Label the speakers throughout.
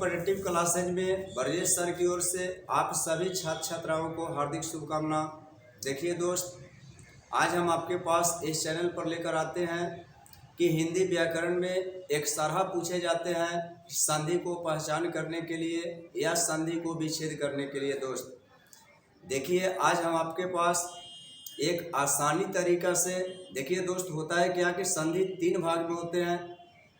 Speaker 1: Competitive classes में Brajesh sir की ओर से आप सभी छात्र छात्राओं को हार्दिक शुभकामना। देखिए दोस्त, आज हम आपके पास इस चैनल पर लेकर आते हैं कि हिंदी व्याकरण में एक सरहा पूछे जाते हैं संधि को पहचान करने के लिए या संधि को विच्छेद करने के लिए। दोस्त देखिए, आज हम आपके पास एक आसानी तरीका से, देखिए दोस्त, होता है क्या कि संधि 3 भाग में होते हैं,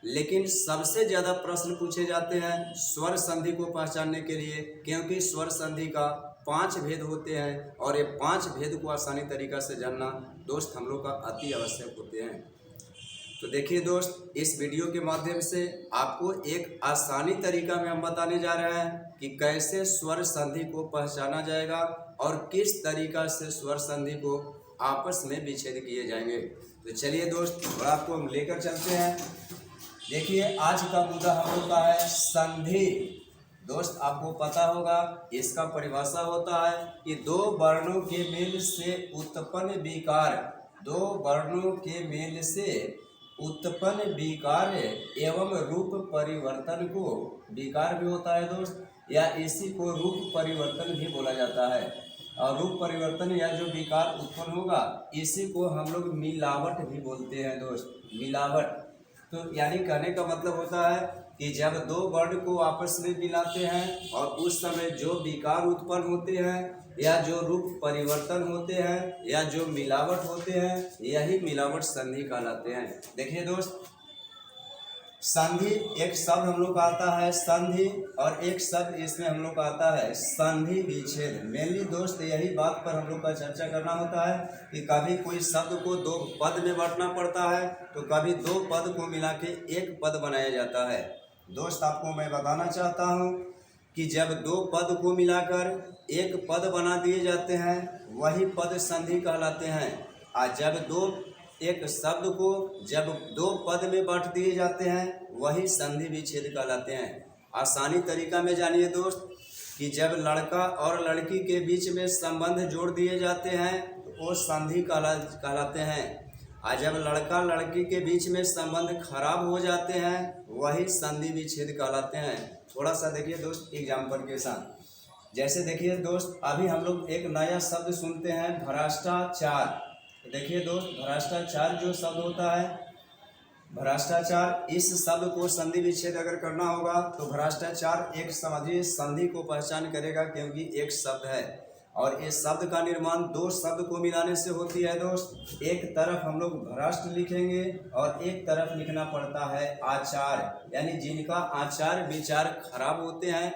Speaker 1: लेकिन सबसे ज़्यादा प्रश्न पूछे जाते हैं स्वर संधि को पहचानने के लिए, क्योंकि स्वर संधि का 5 भेद होते हैं और ये 5 भेद को आसानी तरीका से जानना दोस्त हम लोग का अति आवश्यक होते हैं। तो देखिए दोस्त, इस वीडियो के माध्यम से आपको एक आसानी तरीका में हम बताने जा रहे हैं कि कैसे स्वर संधि को पहचाना जाएगा और किस तरीका से स्वर संधि को आपस में विच्छेद किए जाएंगे। तो चलिए दोस्त, और आपको हम लेकर चलते हैं। देखिए, आज का मुद्दा हम लोग का है संधि। दोस्त आपको पता होगा इसका परिभाषा होता है कि दो वर्णों के मेल से उत्पन्न विकार, दो वर्णों के मेल से उत्पन्न विकार एवं रूप परिवर्तन को, विकार भी होता है दोस्त, या इसी को रूप परिवर्तन भी बोला जाता है। और रूप परिवर्तन या जो विकार उत्पन्न होगा इसी को हम लोग मिलावट भी बोलते हैं दोस्त, मिलावट। तो यानी कहने का मतलब होता है कि जब दो वर्ण को आपस में मिलाते हैं और उस समय जो विकार उत्पन्न होते हैं या जो रूप परिवर्तन होते हैं या जो मिलावट होते हैं, यही मिलावट संधि कहलाते हैं। देखिए दोस्त, संधि एक शब्द हम लोग का आता है संधि, और एक शब्द इसमें हम लोग का आता है संधि विच्छेद। मेनली दोस्त यही बात पर हम लोग का चर्चा करना होता है कि कभी कोई शब्द को 2 पद में बांटना पड़ता है तो कभी 2 पद को मिला के एक पद बनाया जाता है। दोस्त आपको मैं बताना चाहता हूँ कि जब 2 पद को मिलाकर एक पद बना दिए जाते हैं वही पद संधि कहलाते हैं। और जब एक शब्द को जब 2 पद में बांट दिए जाते हैं वही संधि विच्छेद कहलाते हैं। आसानी तरीका में जानिए दोस्त कि जब लड़का और लड़की के बीच में संबंध जोड़ दिए जाते हैं तो वो संधि कहलाते हैं। और जब लड़का लड़की के बीच में संबंध खराब हो जाते हैं वही संधि विच्छेद कहलाते हैं। थोड़ा सा देखिए दोस्त एग्जाम्पल के साथ, जैसे देखिए दोस्त, अभी हम लोग एक नया शब्द सुनते हैं भ्रष्टाचार। देखिए दोस्त, भ्रष्टाचार जो शब्द होता है, भ्रष्टाचार, इस शब्द को संधि विच्छेद अगर करना होगा तो भ्रष्टाचार एक समझिए संधि को पहचान करेगा, क्योंकि एक शब्द है और इस शब्द का निर्माण 2 शब्द को मिलाने से होती है दोस्त। एक तरफ हम लोग भ्रष्ट लिखेंगे और एक तरफ लिखना पड़ता है आचार, यानी जिनका आचार विचार खराब होते हैं,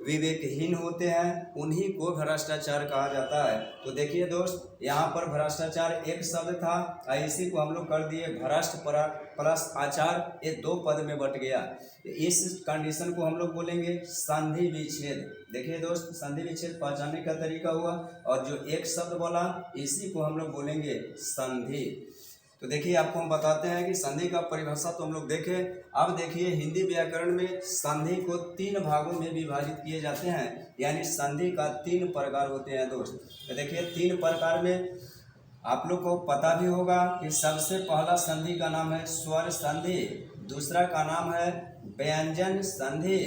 Speaker 1: विवेकहीन होते हैं, उन्हीं को भ्रष्टाचार कहा जाता है। तो देखिए दोस्त, यहाँ पर भ्रष्टाचार एक शब्द था, इसी को हम लोग कर दिए भ्रष्ट प्लस आचार, ये 2 पद में बट गया। इस कंडीशन को हम लोग बोलेंगे संधि विच्छेद। देखिए दोस्त, संधि विच्छेद पहचानने का तरीका हुआ, और जो एक शब्द बोला इसी को हम लोग बोलेंगे संधि। तो देखिए, आपको हम बताते हैं कि संधि का परिभाषा तो हम लोग देखें। अब देखिए, हिंदी व्याकरण में संधि को 3 भागों में विभाजित किए जाते हैं, यानी संधि का 3 प्रकार होते हैं दोस्त। तो देखिए, 3 प्रकार में आप लोग को पता भी होगा कि सबसे पहला संधि का नाम है स्वर संधि, दूसरा का नाम है व्यंजन संधि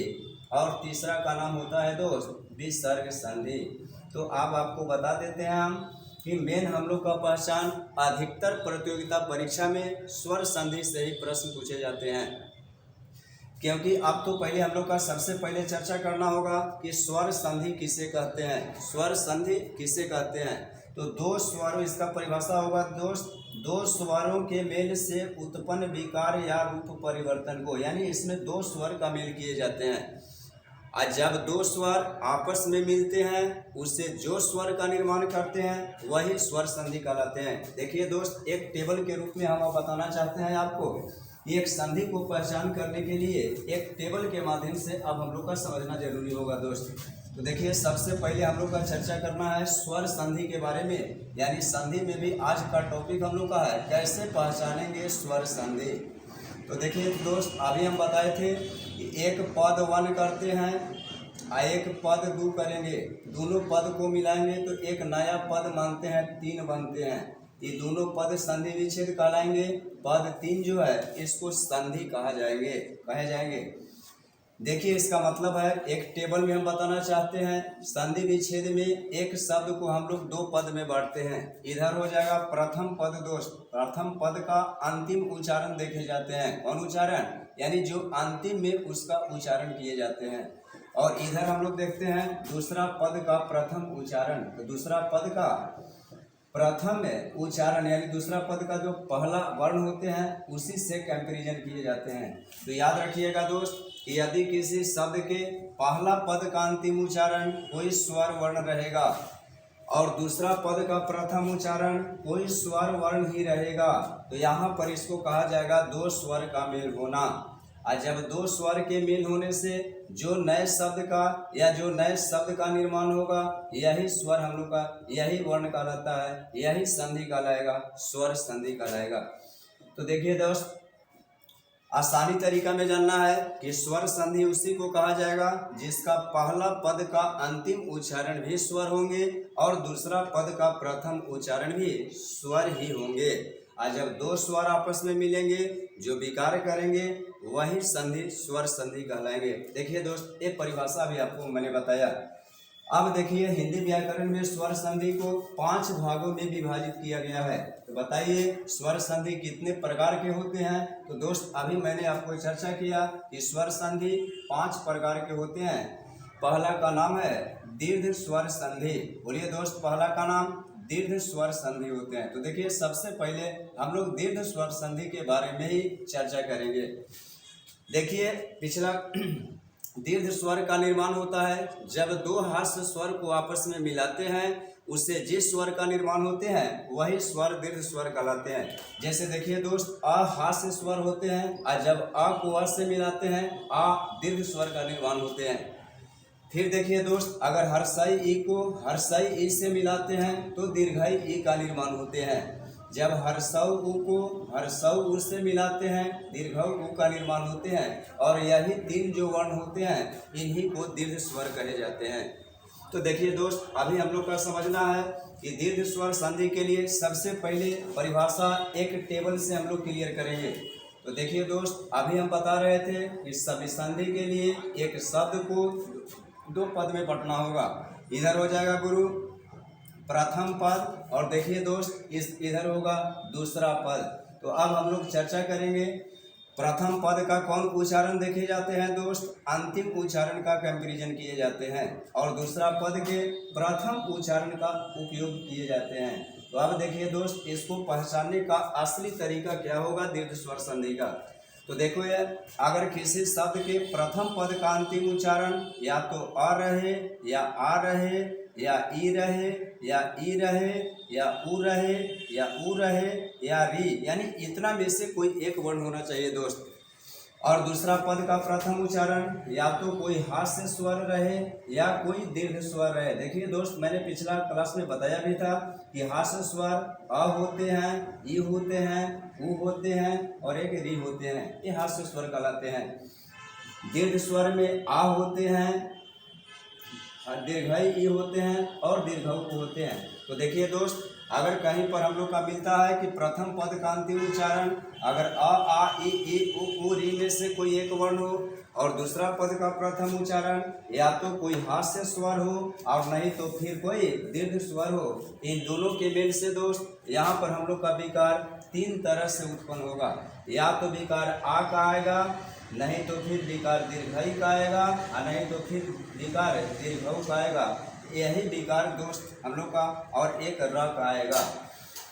Speaker 1: और तीसरा का नाम होता है दोस्त विसर्ग संधि। तो अब आपको बता देते हैं हम कि मेन हम लोग का पहचान अधिकतर प्रतियोगिता परीक्षा में स्वर संधि से ही प्रश्न पूछे जाते हैं, क्योंकि अब तो पहले हम लोग का सबसे पहले चर्चा करना होगा कि स्वर संधि किसे कहते हैं। स्वर संधि किसे कहते हैं? तो 2 स्वरों, इसका परिभाषा होगा दोस्त, 2 स्वरों के मेल से उत्पन्न विकार या रूप परिवर्तन को, यानी इसमें 2 स्वर का मेल किए जाते हैं। और जब 2 स्वर आपस में मिलते हैं उससे जो स्वर का निर्माण करते हैं वही स्वर संधि कहलाते हैं। देखिए दोस्त, एक टेबल के रूप में हम बताना चाहते हैं आपको, एक संधि को पहचान करने के लिए एक टेबल के माध्यम से अब हम लोग का समझना जरूरी होगा दोस्त। तो देखिए, सबसे पहले हम लोग का चर्चा करना है स्वर संधि के बारे में, यानी संधि में भी आज का टॉपिक हम लोग का है कैसे पहचानेंगे स्वर संधि। तो देखिए दोस्त, अभी हम बताए थे कि एक पद 1 करते हैं और एक पद 2 करेंगे, दोनों पद को मिलाएंगे तो एक नया पद मानते हैं 3 बनते हैं। ये दोनों पद संधि विच्छेद कहलाएंगे। पद 3 जो है इसको संधि कहे जाएंगे। देखिए इसका मतलब है, एक टेबल में हम बताना चाहते हैं संधि विच्छेद में एक शब्द को हम लोग दो पद में बांटते हैं। इधर हो जाएगा प्रथम पद दोस्त, प्रथम पद का अंतिम उच्चारण देखे जाते हैं। कौन उच्चारण? यानी जो अंतिम में उसका उच्चारण किए जाते हैं। और इधर हम लोग देखते हैं दूसरा पद का प्रथम उच्चारण। तो दूसरा पद का प्रथम उच्चारण यानी दूसरा पद का जो पहला वर्ण होते हैं उसी से कंपैरिजन किए जाते हैं। तो याद रखिएगा दोस्त कि यदि किसी शब्द के पहला पद का अंतिम उच्चारण कोई स्वर वर्ण रहेगा और दूसरा पद का प्रथम उच्चारण कोई स्वर वर्ण ही रहेगा, तो यहाँ पर इसको कहा जाएगा दो स्वर का मेल होना। और जब दो स्वर के मेल होने से जो नए शब्द का या जो नए शब्द का निर्माण होगा, यही स्वर हम लोग का, यही वर्ण कहलाता है, यही संधि कहलाएगा, स्वर संधि कहलाएगा। तो देखिए दोस्त, आसानी तरीका में जानना है कि स्वर संधि उसी को कहा जाएगा जिसका पहला पद का अंतिम उच्चारण भी स्वर होंगे और दूसरा पद का प्रथम उच्चारण भी स्वर ही होंगे। और जब दो स्वर आपस में मिलेंगे जो विकार करेंगे वही संधि स्वर संधि कहलाएंगे। देखिए दोस्त, एक परिभाषा भी आपको मैंने बताया। अब देखिए हिंदी व्याकरण में स्वर संधि को 5 भागों में विभाजित किया गया है। तो बताइए स्वर संधि कितने प्रकार के होते हैं? तो दोस्त अभी मैंने आपको चर्चा किया कि स्वर संधि 5 प्रकार के होते हैं। पहला का नाम है दीर्घ स्वर संधि। बोलिए दोस्त, पहला का नाम दीर्घ स्वर संधि होते हैं। तो देखिए सबसे पहले हम लोग दीर्घ स्वर संधि के बारे में ही चर्चा करेंगे। देखिए पिछला दीर्घ स्वर का निर्माण होता है जब दो हास्य स्वर को आपस में मिलाते हैं, उससे जिस स्वर का निर्माण होते हैं वही स्वर दीर्घ स्वर कहलाते हैं। जैसे देखिए दोस्त, अ हास्य स्वर होते हैं और जब अ को अ से मिलाते हैं आ दीर्घ स्वर का निर्माण होते हैं। फिर देखिए दोस्त, अगर हर्षाई ई को हर्षाई ई से मिलाते हैं तो दीर्घाई ई का निर्माण होते हैं। जब हर्षौ उ को हर्षौ उ से मिलाते हैं दीर्घौ उ का निर्माण होते हैं। और यही 3 जो वर्ण होते हैं इन्हीं को दीर्घ स्वर कहे जाते हैं। तो देखिए दोस्त, अभी हम लोग का समझना है कि दीर्घ स्वर संधि के लिए सबसे पहले परिभाषा एक टेबल से हम लोग क्लियर करेंगे। तो देखिए दोस्त, अभी हम बता रहे थे कि सभी संधि के लिए एक शब्द को 2 पद में बांटना होगा। इधर हो जाएगा गुरु प्रथम पद और देखिए दोस्त इधर होगा दूसरा पद। तो अब हम लोग चर्चा करेंगे प्रथम पद का कौन उच्चारण देखे जाते हैं दोस्त, अंतिम उच्चारण का कंपैरिजन किए जाते हैं और दूसरा पद के प्रथम उच्चारण का उपयोग किए जाते हैं। तो अब देखिए दोस्त, इसको पहचानने का असली तरीका क्या होगा दीर्घ स्वर संधि का। तो देखो यार, अगर किसी शब्द के प्रथम पद का अंतिम उच्चारण या तो अ रहे या आ रहे या ई रहे या ई रहे या उ रहे या उ रहे या री, यानी इतना में से कोई एक वर्ण होना चाहिए दोस्त। और दूसरा पद का प्रथम उच्चारण या तो कोई हास्य स्वर रहे या कोई दीर्घ स्वर रहे। देखिए दोस्त, मैंने पिछला क्लास में बताया भी था कि हास्य स्वर अ होते हैं, ई होते हैं, उ होते हैं और एक री होते हैं, ये हास्य स्वर कहलाते हैं। दीर्घ स्वर में आ होते हैं, दीर्घाई ई होते हैं और दीर्घौ उ होते हैं। तो देखिए दोस्त, अगर कहीं पर हम लोग का मिलता है कि प्रथम पद का अंतिम उच्चारण अगर अ आ ई उ री में से कोई एक वर्ण हो और दूसरा पद का प्रथम उच्चारण या तो कोई हास्य स्वर हो और नहीं तो फिर कोई दीर्घ स्वर हो, इन दोनों के मेल से दोस्त यहाँ पर हम लोग का विकार 3 तरह से उत्पन्न होगा। या तो विकार आ का आएगा, नहीं तो फिर विकार दीर्घाई का आएगा और नहीं तो फिर विकार दीर्घौ का आएगा। यही विकार दोस्त हम लोग का और एक र का आएगा।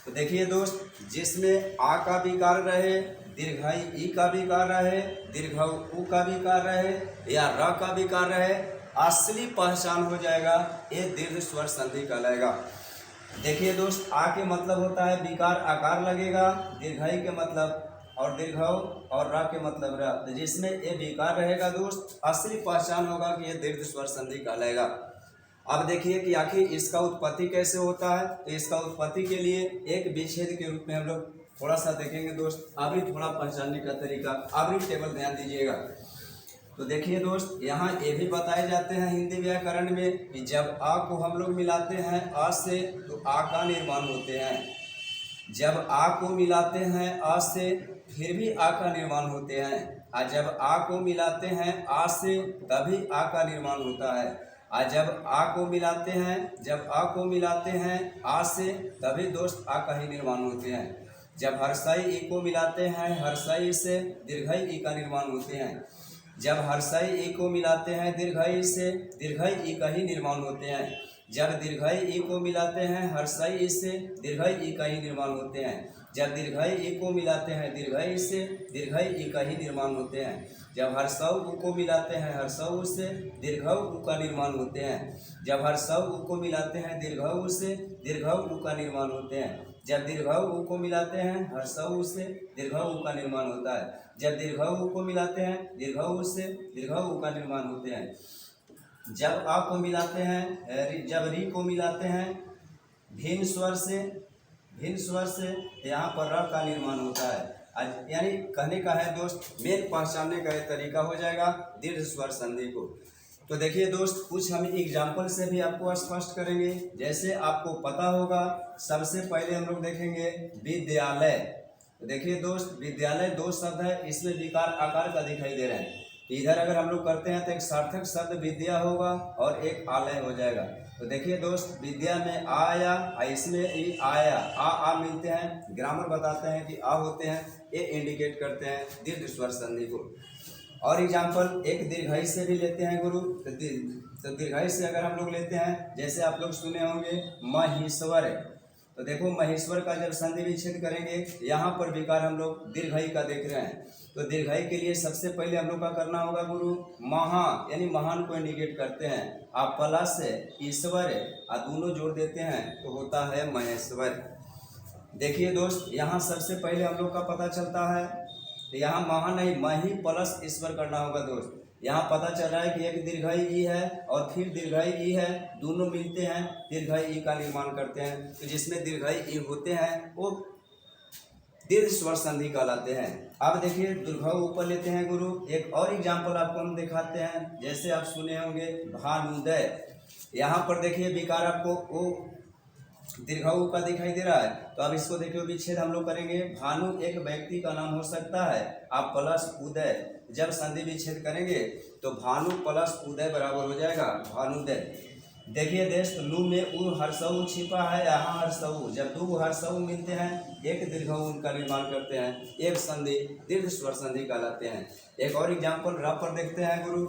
Speaker 1: तो देखिए दोस्त, जिसमें आ का विकार रहे, दीर्घाई ई का विकार रहे, दीर्घौ उ का विकार रहे या र का विकार रहे, असली पहचान हो जाएगा, ये दीर्घ स्वर संधि कहलाएगा। देखिए दोस्त, आ के मतलब होता है विकार आकार लगेगा, दीर्घाई के मतलब और दीर्घौ और र के मतलब र, तो जिसमें ये विकार रहेगा दोस्त असली पहचान होगा कि ये दीर्घ स्वर संधि कहलाएगा। अब देखिए कि आखिर इसका उत्पत्ति कैसे होता है। तो इसका उत्पत्ति के लिए एक विच्छेद के रूप में हम लोग थोड़ा सा देखेंगे दोस्त। अभी थोड़ा पहचानने का तरीका, अभी टेबल ध्यान दीजिएगा। तो देखिए दोस्त, यहाँ ये भी बताए जाते हैं हिंदी व्याकरण में कि जब आ को हम लोग मिलाते हैं अ से तो आ का निर्माण होते हैं, जब आ को मिलाते हैं अ से फिर भी आ का निर्माण होते हैं, आज जब आ को मिलाते हैं आ से तभी आ का निर्माण होता है। आज जब आ को मिलाते हैं, जब आ को मिलाते हैं आ से तभी दोस्त आ का ही निर्माण होते हैं। जब हर्षाई ई को मिलाते हैं हर्षाई से दीर्घाई ई का निर्माण होते हैं। जब हर्षाई ई को मिलाते हैं दीर्घाई से दीर्घाई ई का ही निर्माण होते हैं। जब दीर्घाई ई को मिलाते हैं हर्षाई ई से दीर्घाई ई का ही निर्माण होते हैं। जब दीर्घाई ई को मिलाते हैं दीर्घाई से दीर्घाई ई का ही निर्माण होते हैं। जब हर्षऊ उ को मिलाते हैं हर्षऊ से दीर्घऊ उ का निर्माण होते हैं। जब हर्षऊ उ को मिलाते हैं दीर्घऊ से दीर्घऊ उ का निर्माण होते हैं। जब दीर्घऊ उ को मिलाते हैं हर्षऊ से दीर्घऊ उ का निर्माण होता है। जब दीर्घऊ उ को मिलाते हैं दीर्घऊ से दीर्घऊ उ का निर्माण होते हैं। जब आ को मिलाते हैं जब री को मिलाते हैं भिन्न स्वर से यहाँ पर र का निर्माण होता है। यानी कहने का है दोस्त, मेन पहचानने का ये तरीका हो जाएगा दीर्घ स्वर संधि को। तो देखिए दोस्त, कुछ हम एग्जाम्पल से भी आपको स्पष्ट करेंगे। जैसे आपको पता होगा, सबसे पहले हम लोग देखेंगे विद्यालय। तो देखिए दोस्त, विद्यालय दो शब्द है, इसमें विकार आकार का दिखाई दे रहे हैं। इधर अगर हम लोग करते हैं तो एक सार्थक शब्द विद्या होगा और एक आलय हो जाएगा। तो देखिए दोस्त, विद्या में आ आया, इसमें ई आया, आ मिलते हैं, ग्रामर बताते हैं कि आ होते हैं, ये इंडिकेट करते हैं दीर्घ स्वर संधि को। और एग्जाम्पल एक दीर्घाई से भी लेते हैं गुरु। तो दीर्घाई से अगर हम लोग लेते हैं, जैसे आप लोग सुने होंगे महेश्वर। तो देखो महेश्वर का जब संधि विच्छेद करेंगे, यहाँ पर विकार हम लोग दीर्घाई का देख रहे हैं। तो दीर्घाई के लिए सबसे पहले हम लोग का करना होगा गुरु महा, यानी महान को इंडिकेट करते हैं। आप प्लस ईश्वर दोनों जोड़ देते हैं तो होता है महेश्वर। देखिए दोस्त, यहाँ सबसे पहले हम लोग का पता चलता है, तो यहाँ महा नहीं मही प्लस ईश्वर करना होगा दोस्त। यहाँ पता चल रहा है कि एक दीर्घाई ई है और फिर दीर्घाई ई है, दोनों मिलते हैं दीर्घाई ई का निर्माण करते हैं। तो जिसमें दीर्घाई ई होते हैं वो दीर्घ स्वर संधि कहलाते हैं। अब देखिए दीर्घऊ ऊपर लेते हैं गुरु। एक और एग्जाम्पल आपको हम दिखाते हैं। जैसे आप सुने होंगे भानुदय। यहाँ पर देखिए विकार आपको वो दीर्घऊ का दिखाई दे रहा है। तो अब इसको देखिए विच्छेद हम लोग करेंगे। भानु एक व्यक्ति का नाम हो सकता है। आप प्लस उदय जब संधि विच्छेद करेंगे तो भानु प्लस उदय बराबर हो जाएगा भानुदय। देखिए देश लू में उ हर्षऊ छिपा है, यहाँ हर्षऊ। जब दो हर्षऊ मिलते हैं एक दीर्घऊ उनका निर्माण करते हैं, एक संधि दीर्घ स्वर संधि कहलाते हैं। एक और एग्जाम्पल र पर देखते हैं गुरु।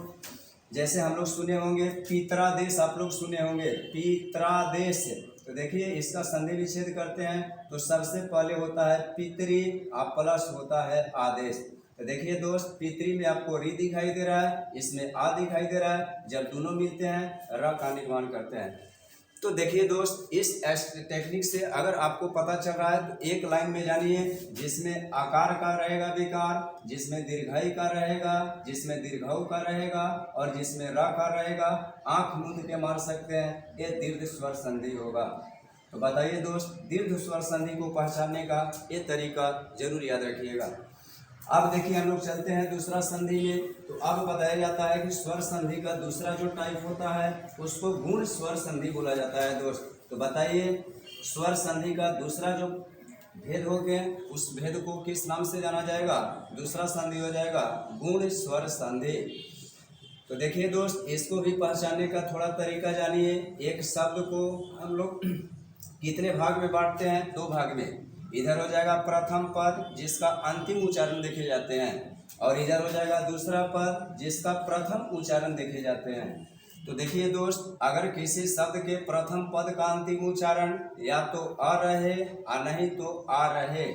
Speaker 1: जैसे हम लोग सुने होंगे पित्रादेश, आप लोग सुने होंगे पित्रादेश। तो देखिए इसका संधि विच्छेद करते हैं तो सबसे पहले होता है पितरी, आप प्लस होता है आदेश। तो देखिए दोस्त, पितरी में आपको री दिखाई दे रहा है, इसमें आ दिखाई दे रहा है। जब दोनों मिलते हैं र का निर्माण करते हैं। तो देखिए दोस्त, इस टेक्निक से अगर आपको पता चल रहा है तो एक लाइन में जानिए, जिसमें आकार का रहेगा विकार, जिसमें दीर्घाई का रहेगा, जिसमें दीर्घऊ का रहेगा और जिसमें र का रहेगा, आंख मूंद के मार सकते हैं, ये दीर्घ स्वर संधि होगा। तो बताइए दोस्त, दीर्घ स्वर संधि को पहचानने का ये तरीका जरूर याद रखिएगा। अब देखिए हम लोग चलते हैं दूसरा संधि में। तो अब बताया जाता है कि स्वर संधि का दूसरा जो टाइप होता है उसको गुण स्वर संधि बोला जाता है दोस्त। तो बताइए स्वर संधि का दूसरा जो भेद हो गए, उस भेद को किस नाम से जाना जाएगा? दूसरा संधि हो जाएगा गुण स्वर संधि। तो देखिए दोस्त, इसको भी पहचानने का थोड़ा तरीका जानिए। एक शब्द को हम लोग कितने भाग में बांटते हैं? दो भाग में। इधर हो जाएगा प्रथम पद जिसका अंतिम उच्चारण देखे जाते हैं, और इधर हो जाएगा दूसरा पद जिसका प्रथम उच्चारण देखे जाते हैं। तो देखिए दोस्त, अगर किसी शब्द के प्रथम पद का अंतिम उच्चारण या तो अ रहे या नहीं तो आ रहे,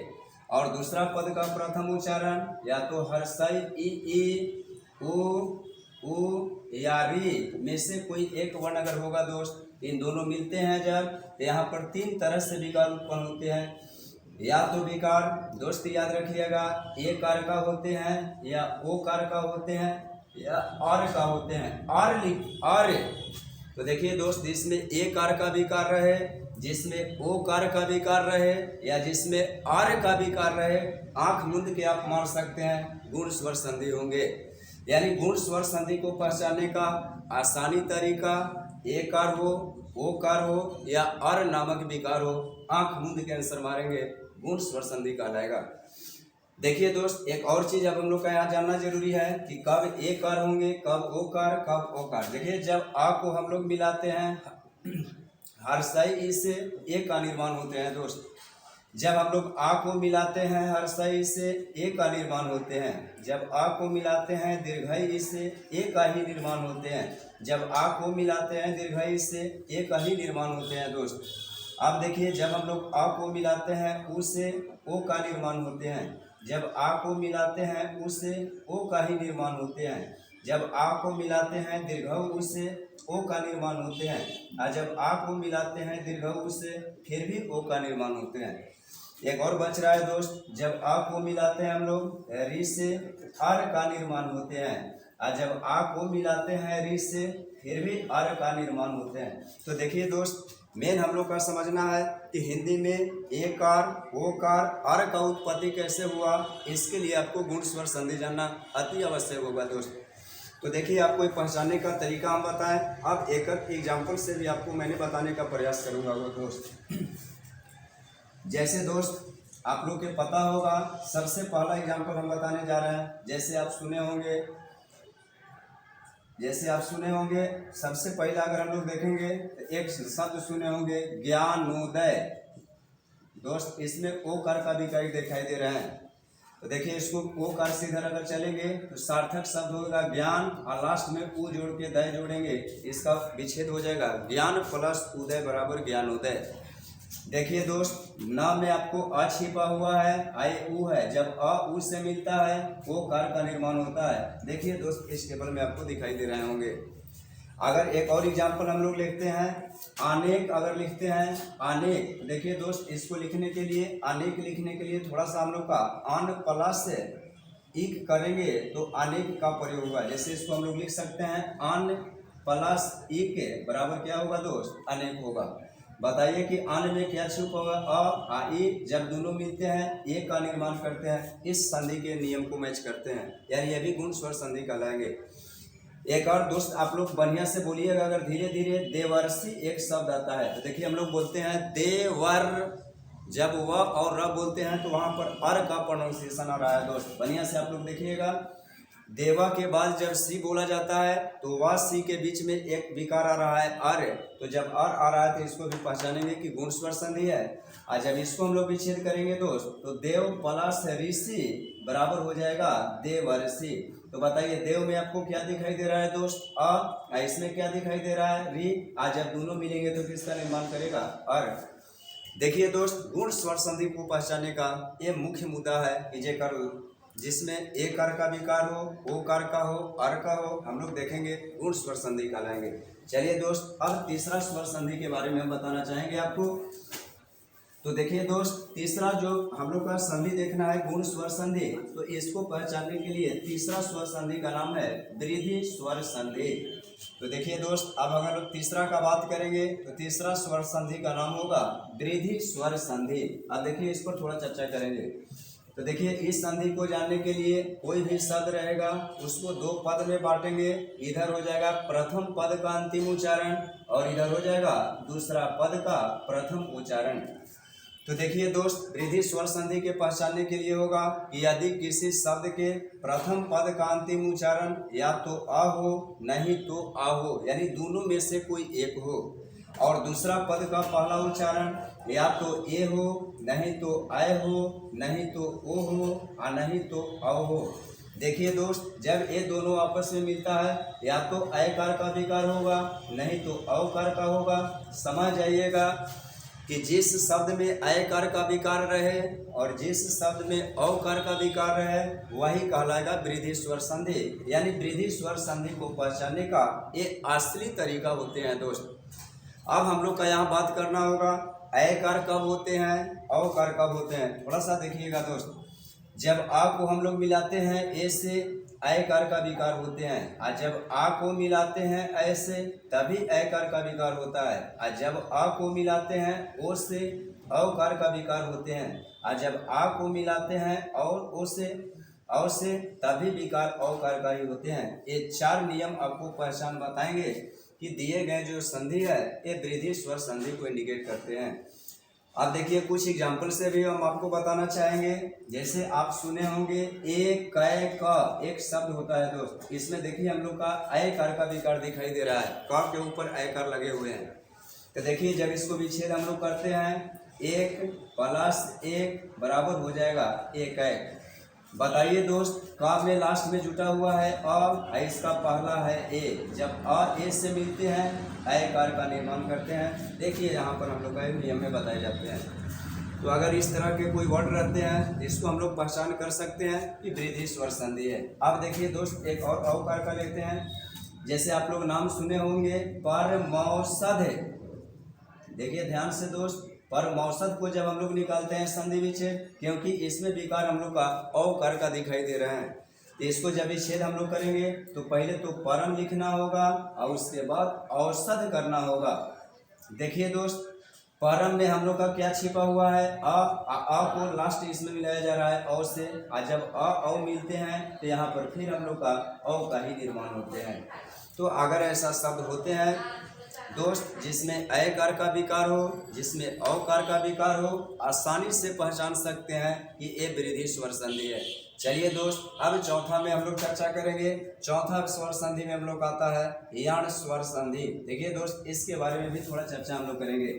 Speaker 1: और दूसरा पद का प्रथम उच्चारण या तो हर्षई ई उ या री में से कोई एक वर्ण अगर होगा दोस्त, इन दोनों मिलते हैं जब, तो यहाँ पर तीन तरह से विकार उत्पन्न होते हैं। या तो विकार दोस्त याद रखिएगा ए कार का होते हैं, या ओ कार का होते हैं, या और का होते हैं। और तो देखिए दोस्त, जिसमें ए कार का विकार रहे, जिसमें ओ कार का विकार रहे, या जिसमें आर का विकार रहे, आंख मूंद के आप मान सकते हैं गुण स्वर संधि होंगे। यानी गुण स्वर संधि को पहचानने का आसानी तरीका ए कार हो, ओ कार हो, या अर नामक विकार हो, आंख मूंद के आंसर मारेंगे, गुण स्वर संधि कहलाएगा। देखिए दोस्त, एक और चीज अब हम लोग का यहाँ जानना जरूरी है कि कब ए कार होंगे, कब ओ कार, कब ओ कार। देखिए जब आ को हम लोग मिलाते हैं हर्षई ई से ए का निर्माण होते हैं दोस्त। जब हम लोग आ को मिलाते हैं हर्षई से ए का निर्माण होते हैं। जब आ को मिलाते हैं दीर्घई ई से ए का ही निर्माण होते हैं। जब आ को मिलाते हैं दीर्घई से ए का ही निर्माण होते हैं दोस्त। अब देखिए जब हम लोग आ को मिलाते हैं उ से ओ का निर्माण होते हैं। जब आ को मिलाते हैं उ से ओ का ही निर्माण होते हैं। जब आ को मिलाते हैं दीर्घ उ से ओ का निर्माण होते हैं। और जब आ को मिलाते हैं दीर्घ उ से फिर भी ओ का निर्माण होते हैं। एक और बच रहा है दोस्त, जब आ को मिलाते हैं हम लोग री से अर का निर्माण होते हैं। और जब आ को मिलाते हैं री से फिर भी अर का निर्माण होते हैं। तो देखिए दोस्त, मेन हम लोग का समझना है कि हिंदी में ए कार, ओ कार, अर का उत्पत्ति कैसे हुआ, इसके लिए आपको गुण स्वर संधि जानना अति आवश्यक होगा दोस्त। तो देखिए आपको एक पहचानने का तरीका हम बताएं। अब एक एग्जाम्पल से भी आपको मैंने बताने का प्रयास करूंगा वो दोस्त। जैसे दोस्त आप लोग के पता होगा, सबसे पहला एग्जाम्पल हम बताने जा रहे हैं। जैसे आप सुने होंगे सबसे पहला अगर हम लोग देखेंगे तो एक शब्द सुने होंगे ज्ञानोदय। दोस्त इसमें ओ कार का भी कई दिखाई दे रहे हैं। तो देखिए इसको ओ कार से इधर अगर चलेंगे तो सार्थक शब्द होगा ज्ञान, और लास्ट में उ जोड़ के दय जोड़ेंगे, इसका विच्छेद हो जाएगा। ज्ञान प्लस उदय बराबर ज्ञानोदय। देखिए दोस्त, न में आपको अ छिपा हुआ है, आई उ है। जब अ उ से मिलता है ओ कार का निर्माण होता है। देखिए दोस्त इस टेबल में आपको दिखाई दे रहे होंगे। अगर एक और एग्जाम्पल हम लोग लिखते हैं अनेक, अगर लिखते हैं अनेक, देखिए दोस्त इसको लिखने के लिए, अनेक लिखने के लिए थोड़ा सा हम लोग का अन प्लस इक करेंगे तो अनेक का प्रयोग होगा। जैसे इसको हम लोग लिख सकते हैं अन प्लस इक बराबर क्या होगा दोस्त, अनेक होगा। बताइए कि अन में क्या छुपा होगा, अ आ ई, जब दोनों मिलते हैं ए का निर्माण करते हैं। इस संधि के नियम को मैच करते हैं, यानी ये भी गुण स्वर संधि कहलाएंगे। एक और दोस्त आप लोग बढ़िया से बोलिएगा, अगर धीरे धीरे देवर्षि एक शब्द आता है तो देखिए हम लोग बोलते हैं देवर। जब व और र बोलते हैं तो वहां पर अर का प्रोनाउंसिएशन आ रहा है दोस्त। बढ़िया से आप लोग देखिएगा, देवा के बाद जब सी बोला जाता है तो वह सी के बीच में एक विकार आ रहा है अर। तो जब अर आ रहा है तो इसको भी पहचानेंगे कि गुण स्वर संधि है। और जब इसको हम लोग विच्छेद करेंगे दोस्त तो देव प्लस ऋषि बराबर हो जाएगा देवर्षि। तो बताइए देव में आपको क्या दिखाई दे रहा है दोस्त, अ, इसमें क्या दिखाई दे रहा है री। आज जब दोनों मिलेंगे तो किसका निर्माण करेगा, अर। देखिए दोस्त, गुण स्वर संधि को पहचानने का ये मुख्य मुद्दा है कि जेकर जिसमें ए कार का विकार हो, ओ कार का हो, अर का हो, हम लोग देखेंगे गुण स्वर संधि कहलाएंगे। चलिए दोस्त, अब तीसरा स्वर संधि के बारे में हम बताना चाहेंगे आपको। तो देखिए दोस्त, तीसरा जो हम लोग का संधि देखना है गुण स्वर संधि, तो इसको पहचानने के लिए तीसरा स्वर संधि का नाम है वृद्धि स्वर संधि। तो देखिए दोस्त, अब अगर तीसरा का बात करेंगे तो तीसरा स्वर संधि का नाम होगा वृद्धि स्वर संधि। अब देखिए इस पर थोड़ा चर्चा करेंगे। तो देखिए इस संधि को जानने के लिए कोई भी शब्द रहेगा उसको दो पद में बांटेंगे। इधर हो जाएगा प्रथम पद का अंतिम उच्चारण और इधर हो जाएगा दूसरा पद का प्रथम उच्चारण। तो देखिए दोस्त, वृद्धि स्वर संधि के पहचानने के लिए होगा कि यदि किसी शब्द के प्रथम पद का अंतिम उच्चारण या तो अ हो नहीं तो आ हो, यानी दोनों में से कोई एक हो, और दूसरा पद का पहला उच्चारण या तो ए हो नहीं तो आय हो, नहीं तो ओ हो और नहीं तो औ हो। देखिए दोस्त, जब ये दोनों आपस में मिलता है या तो अयकार का विकार होगा नहीं तो औकार का होगा। समझ जाइएगा कि जिस शब्द में अयकार का विकार रहे और जिस शब्द में औकार का विकार रहे वही कहलाएगा वृद्धि स्वर संधि। यानी वृद्धि स्वर संधि को पहचानने का ये असली तरीका होते हैं दोस्त। अब हम लोग का यहाँ बात करना होगा अयकार कब होते हैं, औकार कब होते हैं। थोड़ा सा देखिएगा दोस्त, जब आ को हम लोग मिलाते हैं ए से अयकार का विकार होते हैं, और जब आ को मिलाते हैं ऐ से तभी अयकार का विकार होता है, और जब आ को मिलाते हैं ओ से औकार का विकार होते हैं, और जब आ को मिलाते हैं और ओ से तभी विकार औकार का ही होते हैं। ये चार नियम आपको पहचान बताएंगे कि दिए गए जो संधि है ये वृद्धि स्वर संधि को इंडिकेट करते हैं। अब देखिए कुछ एग्जाम्पल से भी हम आपको बताना चाहेंगे। जैसे आप सुने होंगे एक कै क एक शब्द होता है दोस्त, इसमें देखिए हम लोग का अय कार का विकार दिखाई दे रहा है, क के ऊपर अय कार लगे हुए हैं। तो देखिए जब इसको विच्छेद हम लोग करते हैं, एक प्लस एक बराबर हो जाएगा एक एक। बताइए दोस्त, का में लास्ट में जुटा हुआ है अ, इसका पहला है ए। जब अ ए से मिलते हैं अय कार का निर्माण करते हैं। देखिए यहाँ पर हम लोग का नियम में बताए जाते हैं। तो अगर इस तरह के कोई वर्ड रहते हैं इसको हम लोग पहचान कर सकते हैं कि वृद्धि स्वर संधि है। अब देखिए दोस्त एक और अवकार का लेते हैं। जैसे आप लोग नाम सुने होंगे परमौषध। देखिए ध्यान से दोस्त, परमौषध को जब हम लोग निकालते हैं संधि विच्छेद, क्योंकि इसमें विकार हम लोग का औकार का दिखाई दे रहे हैं, तो इसको जब विच्छेद हम लोग करेंगे तो पहले तो परम लिखना होगा और उसके बाद औषध करना होगा। देखिए दोस्त, परम में हम लोग का क्या छिपा हुआ है अ को लास्ट इसमें मिलाया जा रहा है औ से, और जब औ मिलते हैं तो यहाँ पर फिर हम लोग का औ का ही निर्माण होते हैं। तो अगर ऐसा शब्द होते हैं दोस्त जिसमें अय कार का विकार हो, जिसमें औकार का विकार हो, आसानी से पहचान सकते हैं कि ये वृद्धि स्वर संधि है। चलिए दोस्त अब चौथा में हम लोग चर्चा करेंगे। चौथा स्वर संधि में हम लोग आता है यण स्वर संधि। देखिए दोस्त इसके बारे में भी थोड़ा चर्चा हम लोग करेंगे।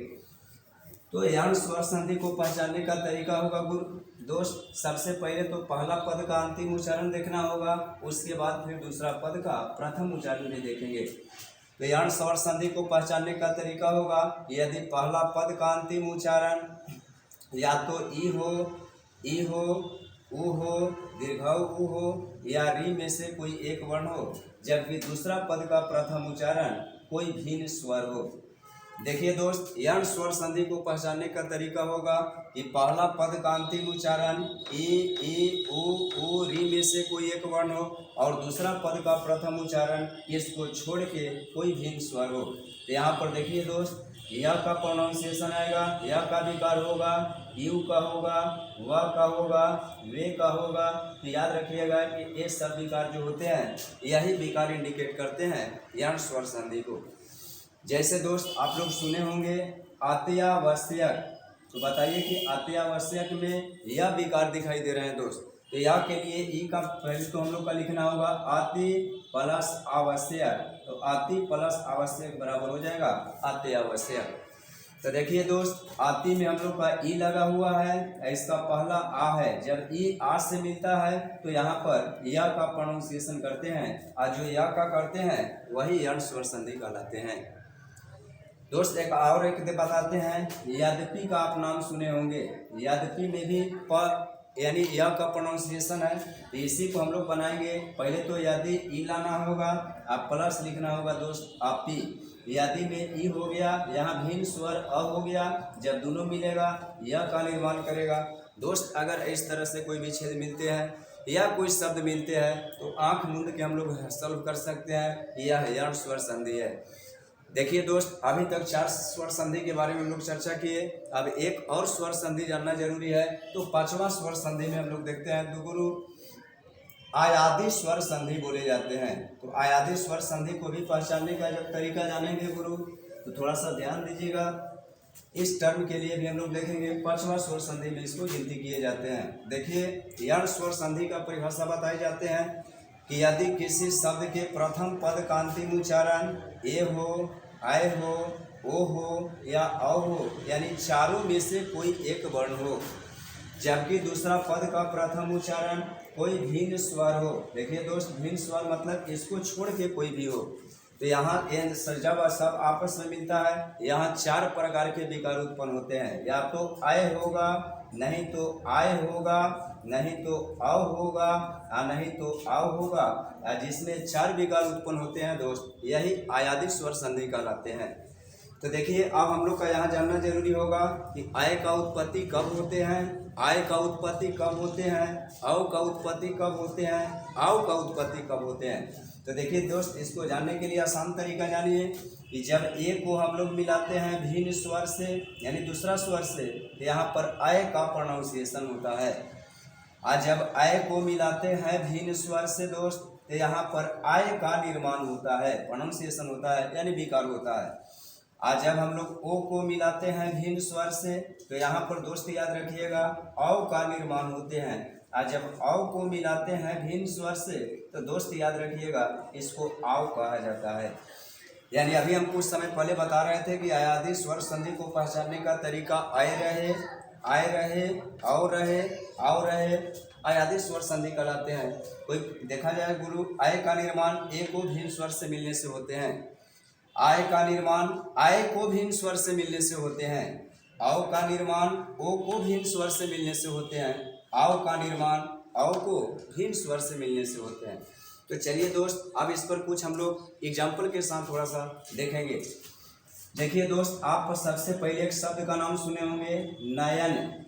Speaker 1: तो यण स्वर संधि को पहचानने का तरीका होगा गुरु दोस्त, सबसे पहले तो पहला पद का अंतिम उच्चारण देखना होगा, उसके बाद फिर दूसरा पद का प्रथम उच्चारण भी देखेंगे। तो यण स्वर संधि को पहचानने का तरीका होगा, यदि पहला पद का अंतिम उच्चारण या तो ई हो, उ हो, दीर्घ उ हो या री में से कोई एक वर्ण हो, जबकि दूसरा पद का प्रथम उच्चारण कोई भिन्न स्वर हो। देखिए दोस्त यण स्वर संधि को पहचानने का तरीका होगा कि पहला पद का अंतिम उच्चारण ई उ री में से कोई एक वर्ण हो और दूसरा पद का प्रथम उच्चारण इसको छोड़ के कोई भिन्न स्वर हो। तो यहाँ पर देखिए दोस्त य का प्रोनाउंसिएशन आएगा, य का विकार होगा, यू का होगा, व का होगा, वे का होगा। तो याद रखिएगा कि ये सब विकार जो होते हैं यही विकार इंडिकेट करते हैं यण स्वर संधि को। जैसे दोस्त आप लोग सुने होंगे अत्यावश्यक, तो बताइए कि अत्यावश्यक में यह विकार दिखाई दे रहे हैं दोस्त। तो यह के लिए ई का पहले तो हम लोग का लिखना होगा अति प्लस आवश्यक, तो अति प्लस आवश्यक बराबर हो जाएगा अत्यावश्यक। तो देखिए दोस्त अति में हम लोग का ई लगा हुआ है, इसका पहला आ है। जब ई आ से मिलता है तो यहाँ पर या का प्रोनाउंसिएशन करते हैं और जो या का करते हैं वही यण स्वर संधि कहलाते हैं। दोस्त एक बताते हैं, यद्यपि का आप नाम सुने होंगे। यद्यपि में भी प यानी य का प्रोनाउंसिएशन है, तो इसी को हम लोग बनाएंगे। पहले तो यदि ई लाना होगा, आप प्लस लिखना होगा दोस्त अपी। यदि में ई हो गया, यहाँ भिन्न स्वर अ हो गया, जब दोनों मिलेगा य का निर्माण करेगा। दोस्त अगर इस तरह से कोई विच्छेद मिलते हैं या कोई शब्द मिलते हैं तो आंख मूंद के हम लोग सॉल्व कर सकते हैं, यह यण स्वर संधि है। देखिए दोस्त अभी तक 4 स्वर संधि के बारे में हम लोग चर्चा किए, अब एक और स्वर संधि जानना जरूरी है। तो 5वां स्वर संधि में हम लोग देखते हैं तो गुरु आयादी स्वर संधि बोले जाते हैं। तो आयादी स्वर संधि को भी पहचानने का जब तरीका जानेंगे गुरु तो थोड़ा सा ध्यान दीजिएगा। इस टर्म के लिए भी हम लोग देखेंगे 5वां स्वर संधि में इसको गिनती किए जाते हैं। देखिए यण स्वर संधि का परिभाषा बताए जाते हैं कि यदि किसी शब्द के प्रथम पद का अंतिम उच्चारण ए हो, आय हो, ओ हो या औ हो, यानी चारों में से कोई एक वर्ण हो, जबकि दूसरा पद का प्रथम उच्चारण कोई भिन्न स्वर हो। देखिए दोस्त भिन्न स्वर मतलब इसको छोड़ के कोई भी हो। तो यहाँ जब सब आपस में मिलता है यहाँ 4 प्रकार के विकार उत्पन्न होते हैं, या तो आय होगा, नहीं तो आय होगा, नहीं तो अव होगा या नहीं तो आव होगा, जिसमें 4 विकार उत्पन्न होते हैं दोस्त, यही आयादी स्वर संधि कहलाते हैं। तो देखिए अब हम लोग का यहाँ जानना जरूरी होगा कि आय का उत्पत्ति कब होते हैं, आय का उत्पत्ति कब होते हैं, अव का उत्पत्ति कब होते हैं, आव का उत्पत्ति कब होते हैं। तो देखिए दोस्त इसको जानने के लिए आसान तरीका जानिए कि जब ए को हम लोग मिलाते हैं भिन्न स्वर से यानी दूसरा स्वर से, तो यहाँ पर आय का प्रोनाउंसिएशन होता है, और जब आय को मिलाते हैं भिन्न स्वर से दोस्त तो यहाँ पर आय का निर्माण होता है, प्रोनाउंसिएशन होता है यानी विकार होता है। आज जब हम लोग ओ को मिलाते हैं भिन्न स्वर से तो यहाँ पर दोस्त याद रखिएगा औ का निर्माण होते हैं। आज जब औ को मिलाते हैं भिन्न स्वर से तो दोस्त याद रखिएगा इसको आव कहा जाता है। यानी अभी हम कुछ समय पहले बता रहे थे कि अयादी स्वर संधि को पहचानने का तरीका आए रहे, और रहे, आओ रहे, अयादी स्वर संधि कहलाते हैं। कोई देखा जाए गुरु, आय का निर्माण ए को भिन्न स्वर से मिलने से होते हैं। आय का निर्माण आय को भिन्न स्वर से मिलने से होते हैं। आओ का निर्माण ओ को भिन्न स्वर से मिलने से होते हैं। आओ का निर्माण औ को भिन्न स्वर से मिलने से होते हैं। तो चलिए दोस्त, अब इस पर कुछ हम लोग एग्जाम्पल के साथ थोड़ा सा देखेंगे। देखिए दोस्त, आप सबसे पहले एक शब्द का नाम सुने होंगे, नयन।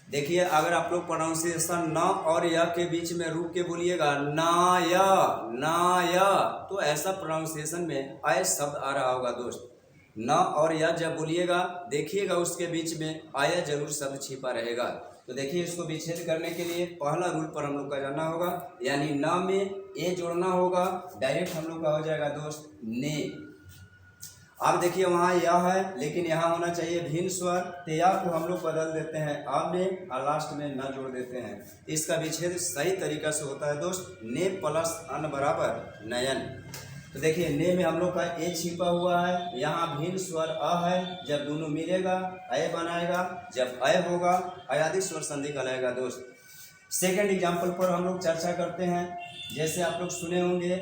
Speaker 1: देखिए, अगर आप लोग प्रोनाउंसिएशन न और य के बीच में रुक के बोलिएगा ना या, तो ऐसा प्रोनाउंसिएशन में आय शब्द आ रहा होगा दोस्त। न और या जब बोलिएगा देखिएगा उसके बीच में आया जरूर शब्द छिपा रहेगा। तो देखिए, इसको विच्छेद करने के लिए पहला रूल पर हम लोग का जानना होगा, यानी न में ए जोड़ना होगा, डायरेक्ट हम लोग का हो जाएगा दोस्त ने। अब देखिए वहाँ यह है लेकिन यहाँ होना चाहिए भिन्न स्वर, तो या को हम लोग बदल देते हैं आ में और लास्ट में न जोड़ देते हैं। इसका विच्छेद सही तरीका से होता है दोस्त, ने प्लस अन बराबर नयन। तो देखिए, ने में हम लोग का ए छिपा हुआ है, यहाँ भिन्न स्वर अ है, जब दोनों मिलेगा अय बनाएगा, जब अय होगा अयादी स्वर संधि कहलाएगा दोस्त। सेकंड एग्जाम्पल पर हम लोग चर्चा करते हैं। जैसे आप लोग सुने होंगे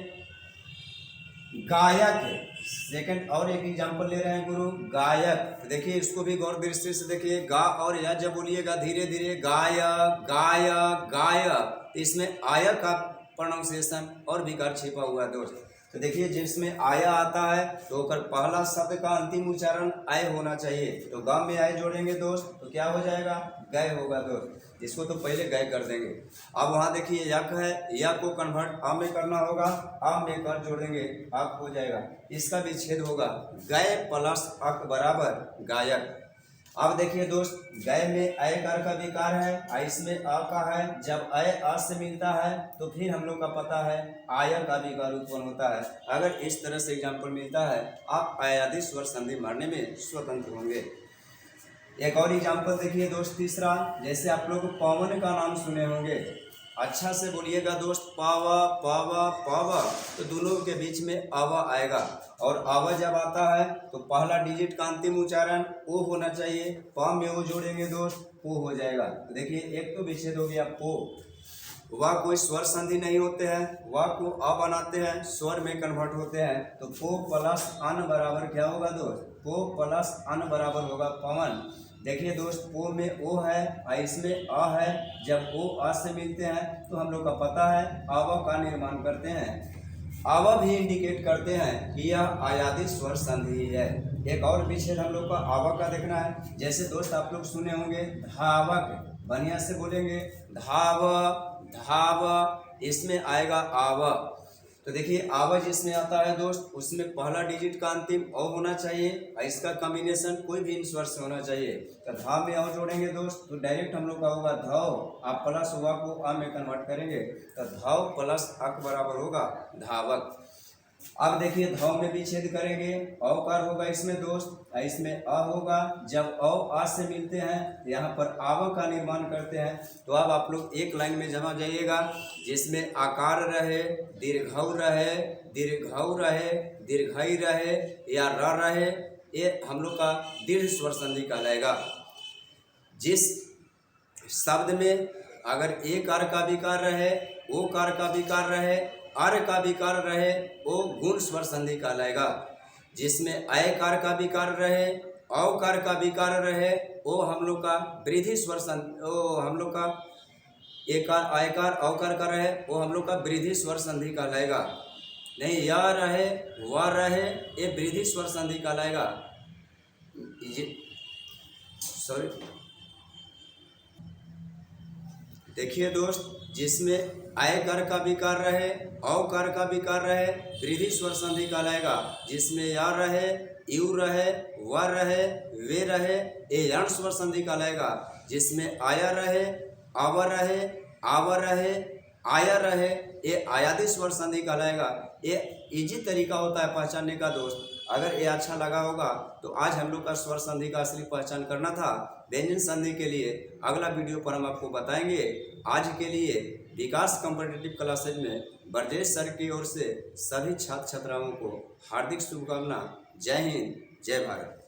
Speaker 1: गायक, सेकंड और एक एग्जाम्पल ले रहे हैं गुरु, गायक। तो देखिए, इसको भी गौर दृष्टि से देखिए, गा और या जब बोलिएगा धीरे धीरे गायक गायक गायक, तो इसमें आया का प्रोनाउंसिएशन और विकार छिपा हुआ है दोस्त। तो देखिए, जिसमें आया आता है तो ओकर पहला शब्द का अंतिम उच्चारण आय होना चाहिए। तो गा में आय जोड़ेंगे दोस्त तो क्या हो जाएगा, गय होगा दोस्त। इसको तो पहले गय कर देंगे। अब वहाँ देखिए यक है, या को कन्वर्ट आ में करना होगा, आ में कर जोड़ेंगे आप हो जाएगा। इसका विच्छेद होगा गय प्लस अक बराबर गायक। अब देखिए दोस्त, गय में अय कर का विकार है, आ इसमें अ का है, जब अय अ से मिलता है तो फिर हम लोग का पता है आय का विकार उत्पन्न होता है। अगर इस तरह से एग्जाम्पल मिलता है आप अयादी स्वर संधि मारने में स्वतंत्र होंगे। एक और एग्जाम्पल देखिए दोस्त, तीसरा। जैसे आप लोग पवन का नाम सुने होंगे, अच्छा से बोलिएगा दोस्त, पावा पावा पावा, तो दोनों के बीच में आवा आएगा, और आवा जब आता है तो पहला डिजिट का अंतिम उच्चारण ओ होना चाहिए, पा में ओ जोड़ेंगे दोस्त पो हो जाएगा। तो देखिए, एक तो विच्छेद हो गया पो। वह कोई स्वर संधि नहीं होते हैं, वह को अ बनाते हैं, स्वर में कन्वर्ट होते हैं। तो पो प्लस अन बराबर क्या होगा दोस्त, पो प्लस अन बराबर होगा पवन। देखिए दोस्त, पो में ओ है और इसमें अ है, जब ओ अ से मिलते हैं तो हम लोग का पता है आवा का निर्माण करते हैं। आवा भी इंडिकेट करते हैं कि यह अयादी स्वर संधि है। एक और विच्छेद हम लोग का आवा का देखना है। जैसे दोस्त आप लोग सुने होंगे धावक, बढ़िया से बोलेंगे धाव धाव, इसमें आएगा आव। तो देखिए, आव जिसमें आता है दोस्त उसमें पहला डिजिट का अंतिम औ होना चाहिए और इसका कॉम्बिनेशन कोई भी इन स्वर से होना चाहिए। तो धाव में औ जोड़ेंगे दोस्त तो डायरेक्ट हम लोग का होगा धाव, आप प्लस हुआ को आ में कन्वर्ट करेंगे तो धाव प्लस अक बराबर होगा धावक। अब देखिए, धाव में विच्छेद करेंगे, औकार होगा इसमें दोस्त, इसमें अ होगा, जब औ आ से मिलते हैं यहाँ पर आव का निर्माण करते हैं। तो अब आप लोग एक लाइन में जमा जाइएगा जिसमें आकार रहे, दीर्घऊ रहे, दीर्घऊ रहे, दीर्घई रहे या र रहे, ये हम लोग का दीर्घ स्वर संधि कहलाएगा। जिस शब्द में अगर ए कार का विकार रहे, ओ कार का विकार रहे, अर का विकार रहे, वो गुण स्वर संधि कहलाएगा। जिसमें अय कार का विकार रहे, औकार का विकार रहे, वो हम लोग का वृद्धि स्वर संधि, वो हम लोग का एकार आयकार औकार का रहे, वो हम लोग का वृद्धि स्वर संधि कहलाएगा। नहीं, या रहे व रहे, ये वृद्धि स्वर संधि कहलाएगा। सॉरी, देखिए दोस्त, जिसमें आय कर का विकार रहे, औकार का विकार रहे, वृद्धि स्वर संधि कहलाएगा। जिसमें या रहे, यू रहे, व रहे, वे रहे, ये यण स्वर संधि कहलाएगा। जिसमें आया रहे, आव रहे, आव रहे, आया रहे, ये आयादी स्वर संधि कहलाएगा। ये इजी तरीका होता है पहचानने का दोस्त। अगर ये अच्छा लगा होगा तो आज हम लोग का स्वर संधि का असली पहचान करना था। व्यंजन संधि के लिए अगला वीडियो पर हम आपको बताएंगे। आज के लिए विकास कॉम्पिटिटिव क्लासेज में ब्रजेश सर की ओर से सभी छात्र छात्राओं को हार्दिक शुभकामना। जय हिंद, जय भारत।